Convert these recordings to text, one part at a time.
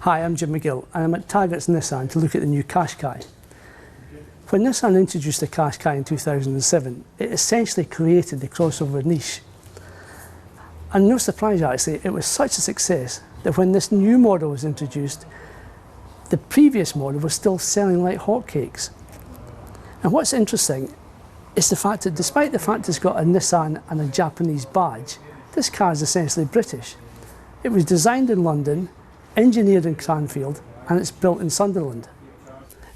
Hi, I'm Jim McGill and I'm at Target's Nissan to look at the new Qashqai. When Nissan introduced the Qashqai in 2007, it essentially created the crossover niche. And no surprise actually, it was such a success that when this new model was introduced, the previous model was still selling like hotcakes. And what's interesting is the fact that despite the fact it's got a Nissan and a Japanese badge, this car is essentially British. It was designed in London, engineered in Cranfield, and it's built in Sunderland.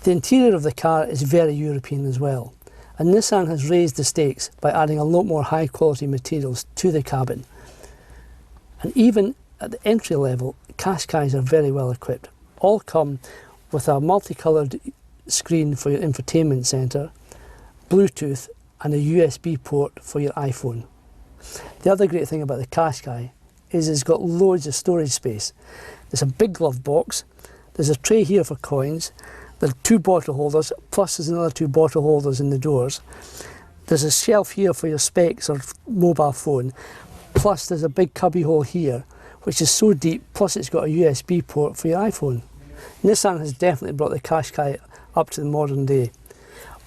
The interior of the car is very European as well, and Nissan has raised the stakes by adding a lot more high quality materials to the cabin. And even at the entry level, Qashqais are very well equipped. All come with a multicoloured screen for your infotainment centre, Bluetooth and a USB port for your iPhone. The other great thing about the Qashqai is it's got loads of storage space. There's a big glove box, there's a tray here for coins, there are 2 bottle holders, plus there's another 2 bottle holders in the doors. There's a shelf here for your specs or mobile phone, plus there's a big cubby hole here, which is so deep, plus it's got a USB port for your iPhone. Nissan has definitely brought the Qashqai up to the modern day.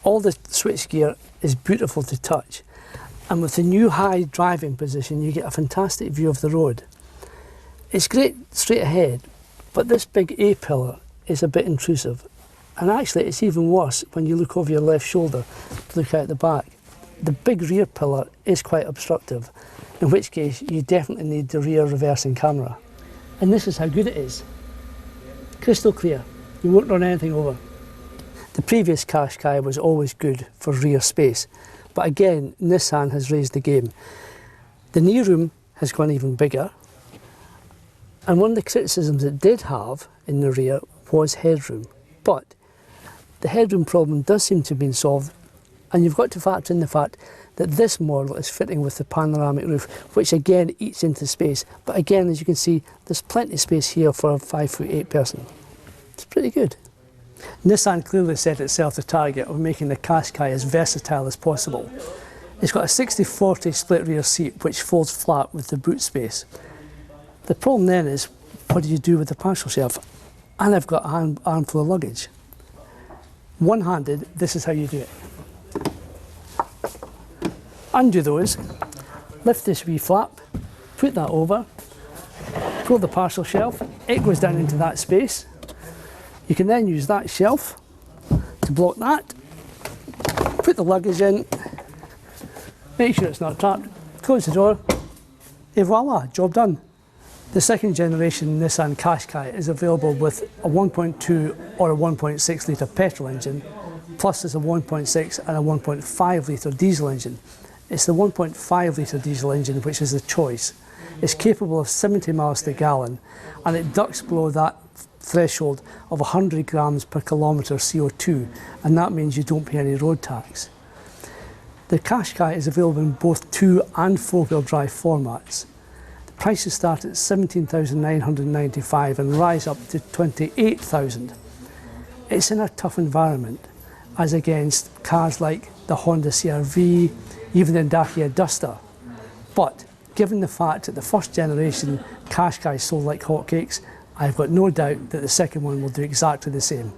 All the switchgear is beautiful to touch, and with the new high driving position you get a fantastic view of the road. It's great straight ahead, but this big A-pillar is a bit intrusive, and actually it's even worse when you look over your left shoulder to look out the back. The big rear pillar is quite obstructive, in which case you definitely need the rear reversing camera. And this is how good it is. Crystal clear, you won't run anything over. The previous Qashqai was always good for rear space, but again Nissan has raised the game. The knee room has gone even bigger, and one of the criticisms it did have in the rear was headroom, but the headroom problem does seem to have been solved, and you've got to factor in the fact that this model is fitting with the panoramic roof, which again eats into space, but again as you can see there's plenty of space here for a 5'8" person. It's pretty good. Nissan clearly set itself the target of making the Qashqai as versatile as possible. It's got a 60-40 split rear seat which folds flat with the boot space. The problem then is, what do you do with the parcel shelf? And I've got an armful of luggage. One-handed, this is how you do it. Undo those, lift this wee flap, put that over, pull the parcel shelf, it goes down into that space. You can then use that shelf to block that, put the luggage in, make sure it's not trapped, close the door, et voila, job done. The second generation Nissan Qashqai is available with a 1.2 or a 1.6 litre petrol engine, plus there's a 1.6 and a 1.5 litre diesel engine. It's the 1.5 litre diesel engine which is the choice. It's capable of 70 miles to the gallon, and it ducks below that threshold of 100 grams per kilometre CO2, and that means you don't pay any road tax. The Qashqai is available in both 2- and 4-wheel drive formats. The prices start at $17,995 and rise up to $28,000. It's in a tough environment, as against cars like the Honda CR-V, even the Dacia Duster. But given the fact that the first generation Qashqai sold like hotcakes, I've got no doubt that the second one will do exactly the same.